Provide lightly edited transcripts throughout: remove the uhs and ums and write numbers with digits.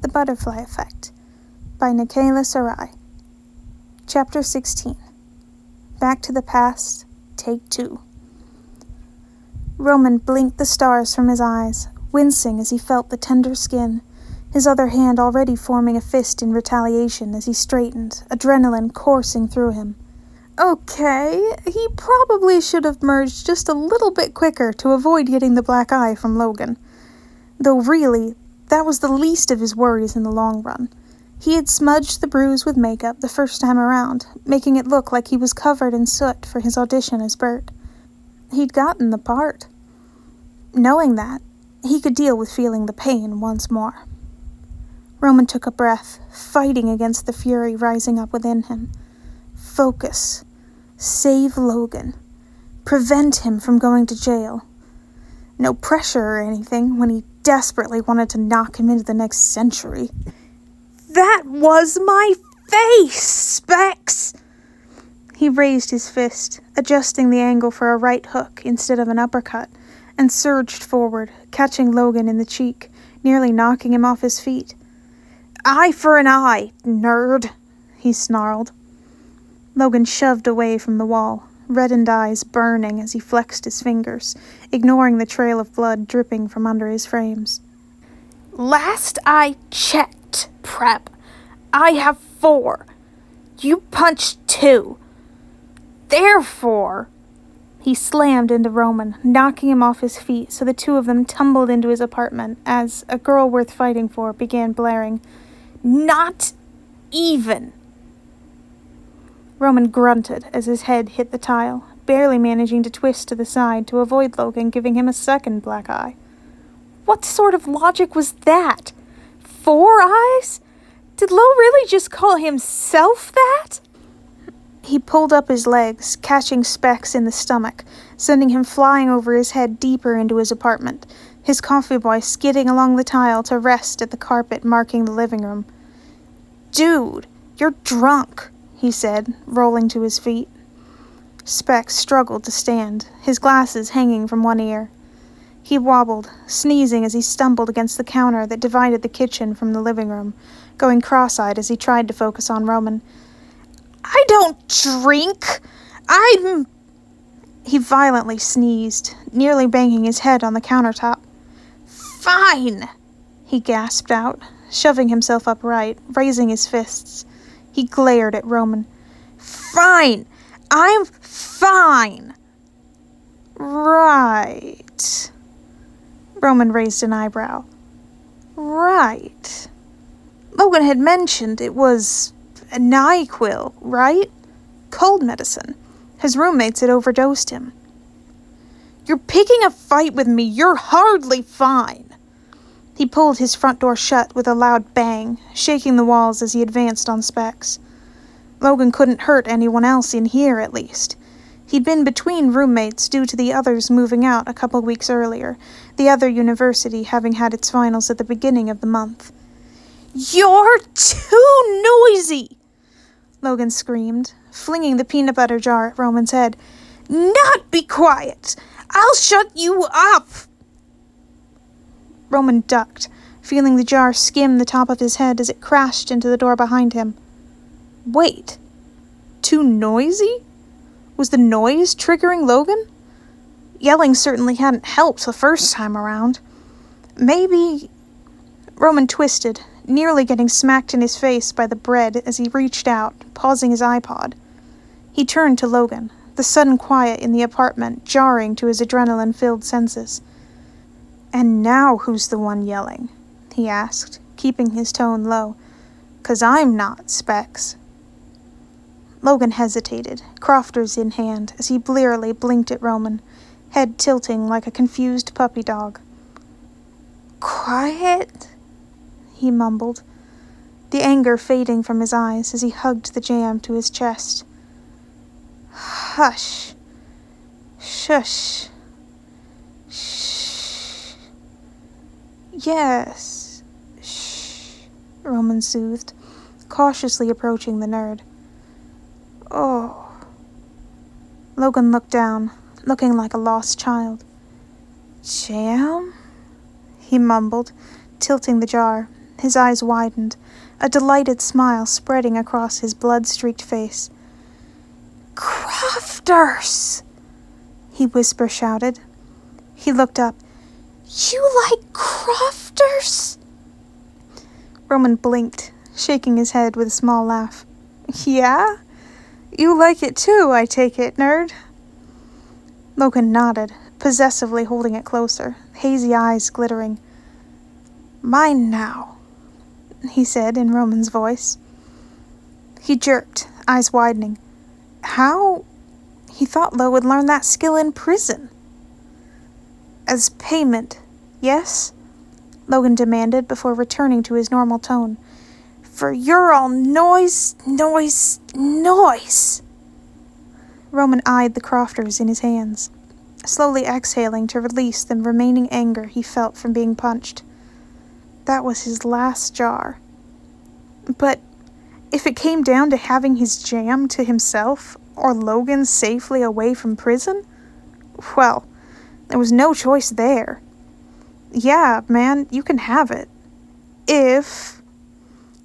The Butterfly Effect by Nikayla Sarai. Chapter 16. Back to the Past, Take 2. Roman blinked the stars from his eyes, wincing as he felt the tender skin, his other hand already forming a fist in retaliation as he straightened, adrenaline coursing through him. Okay, he probably should have merged just a little bit quicker to avoid getting the black eye from Logan. Though really, that was the least of his worries in the long run. He had smudged the bruise with makeup the first time around, making it look like he was covered in soot for his audition as Bert. He'd gotten the part. Knowing that, he could deal with feeling the pain once more. Roman took a breath, fighting against the fury rising up within him. Focus. Save Logan. Prevent him from going to jail. No pressure or anything when he desperately wanted to knock him into the next century. That was my face, Specs! He raised his fist, adjusting the angle for a right hook instead of an uppercut, and surged forward, catching Logan in the cheek, nearly knocking him off his feet. Eye for an eye, nerd, he snarled. Logan shoved away from the wall, reddened eyes burning as he flexed his fingers, ignoring the trail of blood dripping from under his frames. Last I checked, Prep, I have 4. You punched 2. Therefore, he slammed into Roman, knocking him off his feet so the two of them tumbled into his apartment as A Girl Worth Fighting For began blaring. Not even. Roman grunted as his head hit the tile, barely managing to twist to the side to avoid Logan giving him a second black eye. What sort of logic was that? 4 eyes? Did Lo really just call himself that? He pulled up his legs, catching Specs in the stomach, sending him flying over his head deeper into his apartment, his coffee boy skidding along the tile to rest at the carpet marking the living room. Dude, you're drunk, he said, rolling to his feet. Specs struggled to stand, his glasses hanging from one ear. He wobbled, sneezing as he stumbled against the counter that divided the kitchen from the living room, going cross-eyed as he tried to focus on Roman. I don't drink! He violently sneezed, nearly banging his head on the countertop. Fine! He gasped out, shoving himself upright, raising his fists. He glared at Roman. Fine! I'm fine! Right. Roman raised an eyebrow. Right. Logan had mentioned it was a NyQuil, right? Cold medicine. His roommates had overdosed him. You're picking a fight with me. You're hardly fine. He pulled his front door shut with a loud bang, shaking the walls as he advanced on Specs. Logan couldn't hurt anyone else in here, at least. He'd been between roommates due to the others moving out a couple weeks earlier, the other university having had its finals at the beginning of the month. You're too noisy! Logan screamed, flinging the peanut butter jar at Roman's head. Not be quiet! I'll shut you up! Roman ducked, feeling the jar skim the top of his head as it crashed into the door behind him. Wait. Too noisy? Was the noise triggering Logan? Yelling certainly hadn't helped the first time around. Maybe... Roman twisted, nearly getting smacked in his face by the bread as he reached out, pausing his iPod. He turned to Logan, the sudden quiet in the apartment jarring to his adrenaline-filled senses. And now who's the one yelling? He asked, keeping his tone low. 'Cause I'm not, Specs. Logan hesitated, crofters in hand, as he blearily blinked at Roman, head tilting like a confused puppy dog. Quiet? He mumbled, the anger fading from his eyes as he hugged the jam to his chest. Hush. Shush. Shh. Yes. Shh, Roman soothed, cautiously approaching the nerd. Oh. Logan looked down, looking like a lost child. Jam? He mumbled, tilting the jar, His eyes widened, a delighted smile spreading across his blood-streaked face. "Crofters!" he whisper-shouted. He looked up. "You like crofters?" Roman blinked, shaking his head with a small laugh. "Yeah? You like it too, I take it, nerd?" Logan nodded, possessively holding it closer, hazy eyes glittering. "Mine now," he said in Roman's voice. He jerked, eyes widening. How? He thought Lo would learn that skill in prison. "As payment, yes?" Logan demanded before returning to his normal tone. "For you're all noise. Roman eyed the crofters in his hands, slowly exhaling to release the remaining anger he felt from being punched. That was his last jar. But if it came down to having his jam to himself, or Logan safely away from prison, well, there was no choice there. "Yeah, man, you can have it. If..."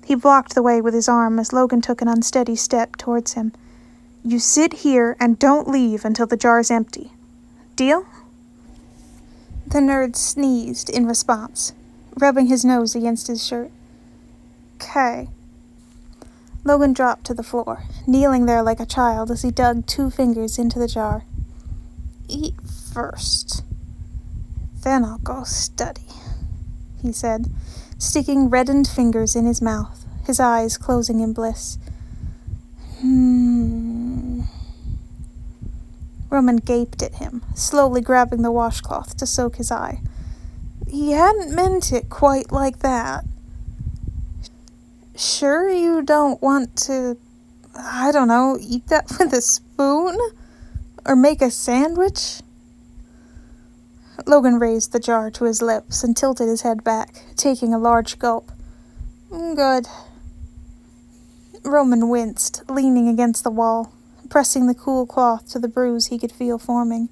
He blocked the way with his arm as Logan took an unsteady step towards him. "You sit here and don't leave until the jar's empty. Deal?" The nerd sneezed in response, rubbing his nose against his shirt. "'Kay." Logan dropped to the floor, kneeling there like a child as he dug 2 fingers into the jar. "Eat first. Then I'll go study," he said, sticking reddened fingers in his mouth, his eyes closing in bliss. Roman gaped at him, slowly grabbing the washcloth to soak his eye. He hadn't meant it quite like that. "Sure you don't want to, I don't know, eat that with a spoon? Or make a sandwich?" Logan raised the jar to his lips and tilted his head back, taking a large gulp. "Good." Roman winced, leaning against the wall, pressing the cool cloth to the bruise he could feel forming.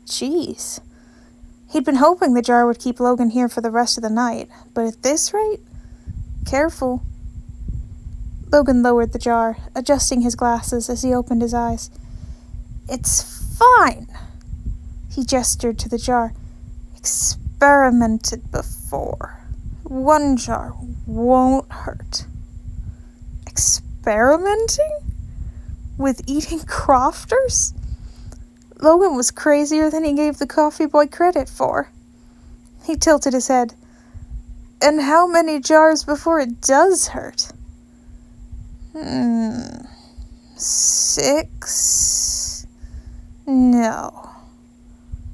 Jeez. He'd been hoping the jar would keep Logan here for the rest of the night, but at this rate? Careful. Logan lowered the jar, adjusting his glasses as he opened his eyes. "It's fine." He gestured to the jar. "Experimented before. 1 jar won't hurt." Experimenting? With eating crofters? Logan was crazier than he gave the coffee boy credit for. He tilted his head. "And how many jars before it does hurt?" 6? No.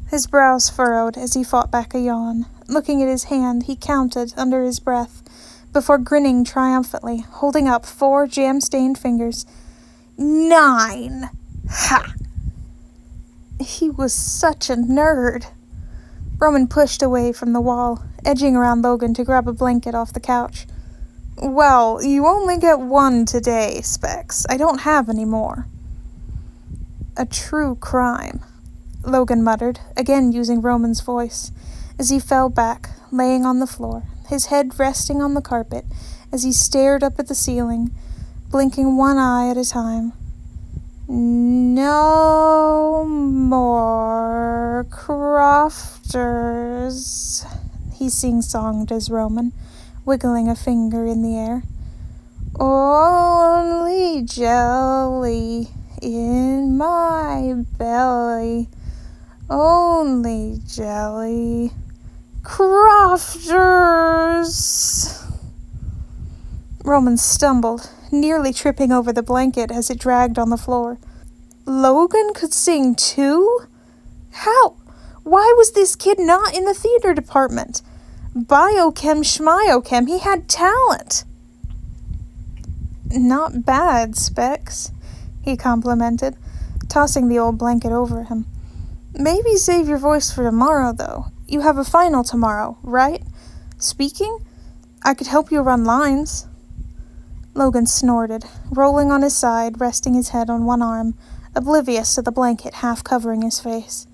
His brows furrowed as he fought back a yawn. Looking at his hand, he counted under his breath, before grinning triumphantly, holding up 4 jam-stained fingers. 9! Ha! He was such a nerd. Roman pushed away from the wall, edging around Logan to grab a blanket off the couch. "Well, you only get 1 today, Specs. I don't have any more." "A true crime," Logan muttered, again using Roman's voice, as he fell back, laying on the floor, his head resting on the carpet as he stared up at the ceiling, blinking one eye at a time. "No more crofters," he sing-songed as Roman, wiggling a finger in the air. "Only jelly in my belly. Only jelly. Crofters!" Roman stumbled, nearly tripping over the blanket as it dragged on the floor. Logan could sing too? How? Why was this kid not in the theater department? Biochem schmiochem, he had talent. "Not bad, Specs," he complimented, tossing the old blanket over him. "Maybe save your voice for tomorrow, though. You have a final tomorrow, right? Speaking? I could help you run lines." Logan snorted, rolling on his side, resting his head on one arm, oblivious to the blanket half covering his face.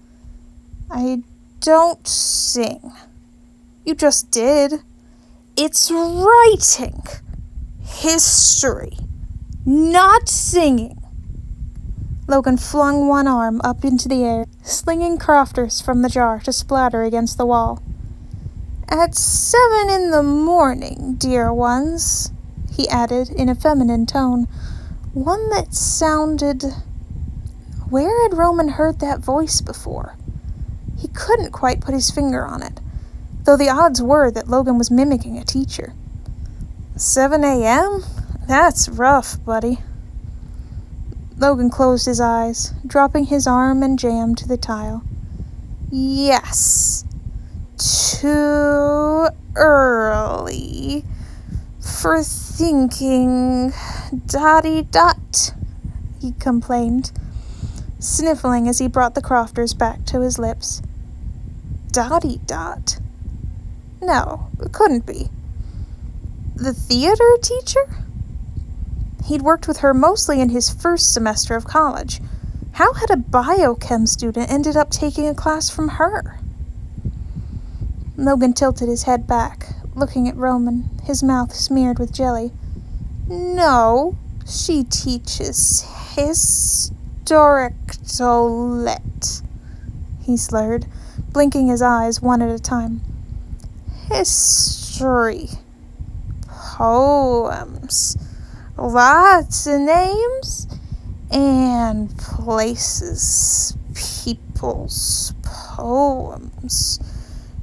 "I don't sing." "You just did." It's writing. History. Not singing. Logan flung one arm up into the air, slinging crofters from the jar to splatter against the wall. At 7 in the morning, dear ones, he added in a feminine tone, one that sounded... Where had Roman heard that voice before? He couldn't quite put his finger on it, though the odds were that Logan was mimicking a teacher. 7 a.m.? That's rough, buddy. Logan closed his eyes, dropping his arm and jam to the tile. Yes. Too early for thinking, dotty dot, he complained, sniffling as he brought the crofters back to his lips. Dotty dot? No, it couldn't be. The theater teacher? He'd worked with her mostly in his first semester of college. How had a biochem student ended up taking a class from her? Logan tilted his head back, looking at Roman, his mouth smeared with jelly. No, she teaches historictolet, he slurred, blinking his eyes one at a time. History. Poems. Lots of names and places, people's poems,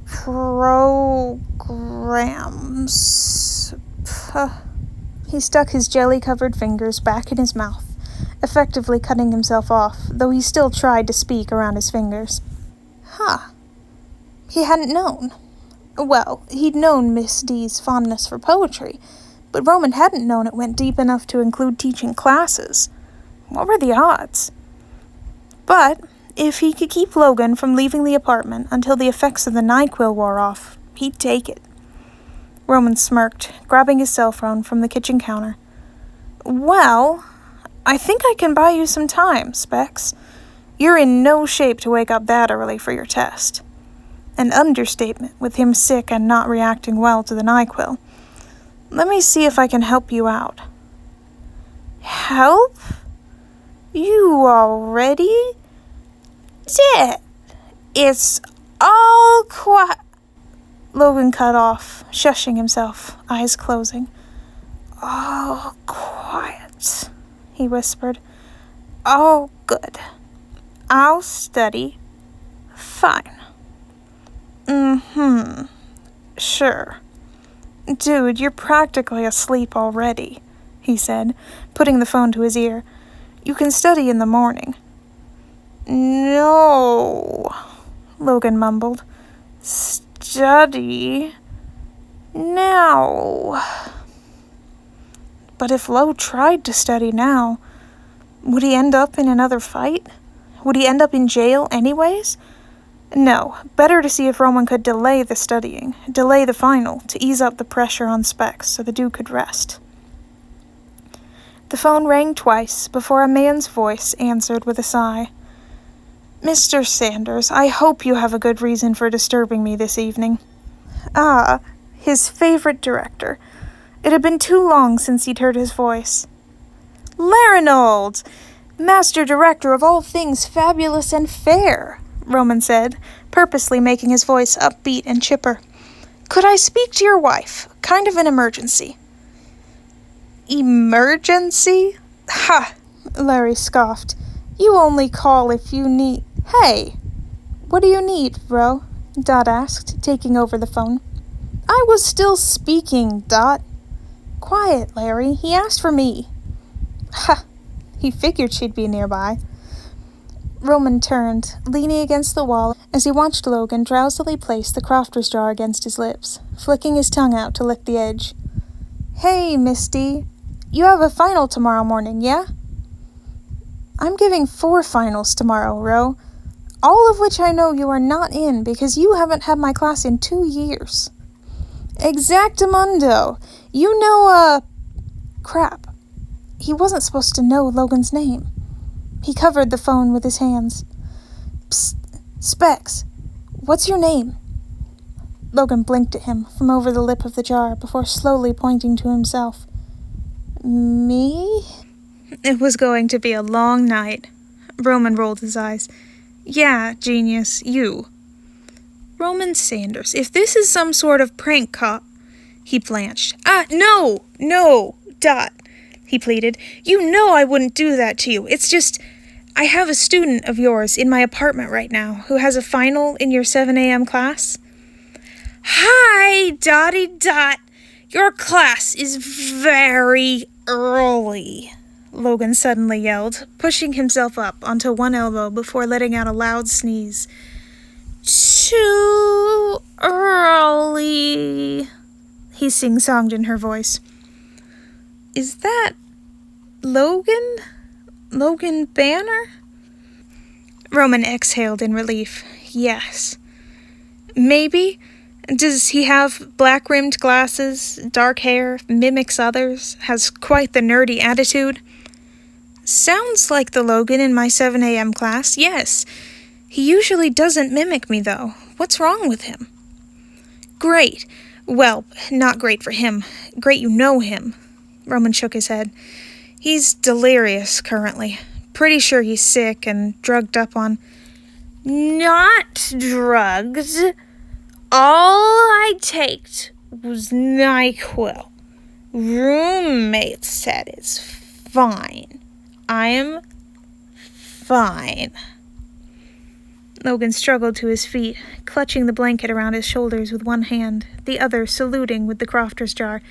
programs. He stuck his jelly-covered fingers back in his mouth, effectively cutting himself off, though he still tried to speak around his fingers. He hadn't known. Well, he'd known Miss D's fondness for poetry, but Roman hadn't known it went deep enough to include teaching classes. What were the odds? But if he could keep Logan from leaving the apartment until the effects of the NyQuil wore off, he'd take it. Roman smirked, grabbing his cell phone from the kitchen counter. Well, I think I can buy you some time, Specs. You're in no shape to wake up that early for your test. An understatement, with him sick and not reacting well to the NyQuil. Let me see if I can help you out. Help? You already dead. It's all quiet. Logan cut off, shushing himself, eyes closing. All quiet, he whispered. All good. I'll study. Fine. Sure. Dude, you're practically asleep already, he said, putting the phone to his ear. You can study in the morning. No, Logan mumbled. Study now. But if Lo tried to study now, would he end up in another fight? Would he end up in jail anyways? No, better to see if Roman could delay the studying, delay the final, to ease up the pressure on Specs so the dude could rest. The phone rang twice before a man's voice answered with a sigh. Mr. Sanders, I hope you have a good reason for disturbing me this evening. Ah, his favorite director. It had been too long since he'd heard his voice. Larinold! Master director of all things fabulous and fair, Roman said, purposely making his voice upbeat and chipper. Could I speak to your wife? Kind of an emergency. Emergency? Ha! Larry scoffed. You only call if you need... Hey! What do you need, bro? Dot asked, taking over the phone. I was still speaking, Dot. Quiet, Larry. He asked for me. Ha! He figured she'd be nearby. Roman turned, leaning against the wall as he watched Logan drowsily place the crofter's jar against his lips, flicking his tongue out to lick the edge. Hey, Misty. You have a final tomorrow morning, yeah? I'm giving 4 finals tomorrow, Ro. All of which I know you are not in because you haven't had my class in 2 years. Exactamundo. You know, crap. He wasn't supposed to know Logan's name. He covered the phone with his hands. Psst, Specs, what's your name? Logan blinked at him from over the lip of the jar before slowly pointing to himself. Me? It was going to be a long night. Roman rolled his eyes. Yeah, genius, you. Roman Sanders, if this is some sort of prank call... He blanched. No, Dot, he pleaded. You know I wouldn't do that to you. It's just, I have a student of yours in my apartment right now who has a final in your 7 a.m. class. Hi, Dotty Dot. Your class is very early, Logan suddenly yelled, pushing himself up onto one elbow before letting out a loud sneeze. Too early, he sing-songed in her voice. Is that Logan? Logan Banner? Roman exhaled in relief. Yes. Maybe. Does he have black-rimmed glasses, dark hair, mimics others, has quite the nerdy attitude? Sounds like the Logan in my 7 a.m. class, yes. He usually doesn't mimic me, though. What's wrong with him? Great. Well, not great for him. Great you know him. Roman shook his head. He's delirious currently. Pretty sure he's sick and drugged up on... Not drugs. All I taked was NyQuil. Roommate said it's fine. I'm fine. Logan struggled to his feet, clutching the blanket around his shoulders with one hand, the other saluting with the crofter's jar.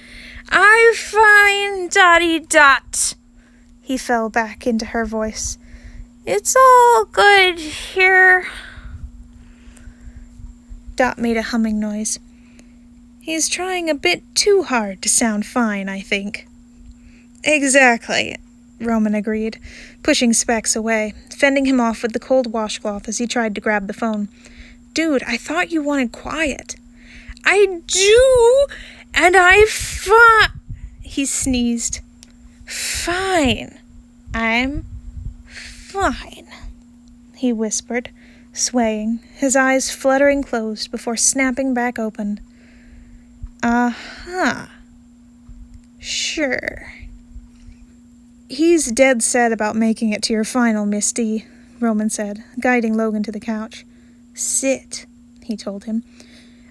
I'm fine, Dotty Dot. He fell back into her voice. It's all good here. Dot made a humming noise. He's trying a bit too hard to sound fine, I think. Exactly, Roman agreed, pushing Specs away, fending him off with the cold washcloth as he tried to grab the phone. Dude, I thought you wanted quiet. I do, and he sneezed. Fine. I'm fine, he whispered, swaying, his eyes fluttering closed before snapping back open. Uh-huh. Sure. He's dead set about making it to your final, Miss D, Roman said, guiding Logan to the couch. Sit, he told him.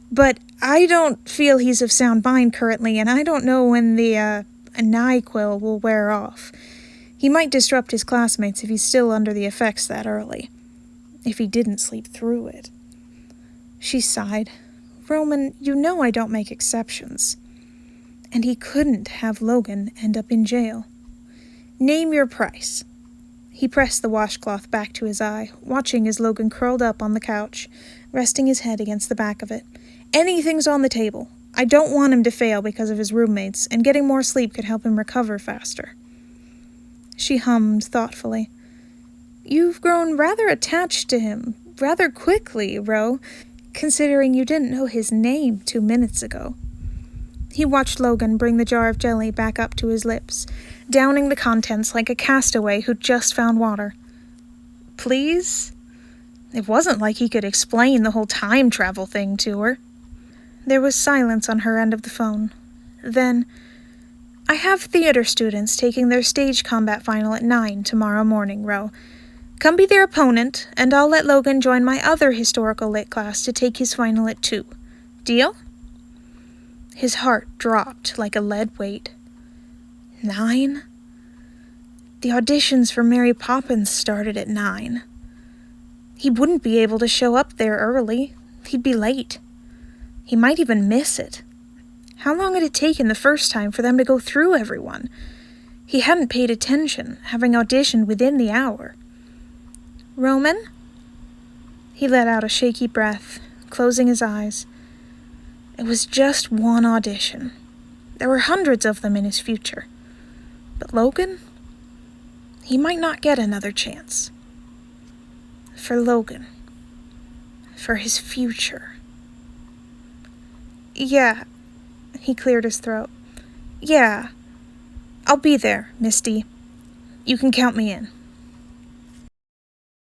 But I don't feel he's of sound mind currently, and I don't know when the, NyQuil will wear off. He might disrupt his classmates if he's still under the effects that early. If he didn't sleep through it. She sighed. Roman, you know I don't make exceptions. And he couldn't have Logan end up in jail. Name your price. He pressed the washcloth back to his eye, watching as Logan curled up on the couch, resting his head against the back of it. Anything's on the table. I don't want him to fail because of his roommates, and getting more sleep could help him recover faster. She hummed thoughtfully. You've grown rather attached to him, rather quickly, Ro, considering you didn't know his name 2 minutes ago. He watched Logan bring the jar of jelly back up to his lips, downing the contents like a castaway who'd just found water. Please? It wasn't like he could explain the whole time travel thing to her. There was silence on her end of the phone. Then, I have theater students taking their stage combat final at 9 tomorrow morning, Ro. Come be their opponent, and I'll let Logan join my other historical lit class to take his final at 2. Deal? His heart dropped like a lead weight. 9? The auditions for Mary Poppins started at 9. He wouldn't be able to show up there early. He'd be late. He might even miss it. How long had it taken the first time for them to go through everyone? He hadn't paid attention, having auditioned within the hour. Roman? He let out a shaky breath, closing his eyes. It was just one audition. There were hundreds of them in his future. But Logan? He might not get another chance. For Logan. For his future. Yeah. He cleared his throat. Yeah. I'll be there, Misty. You can count me in.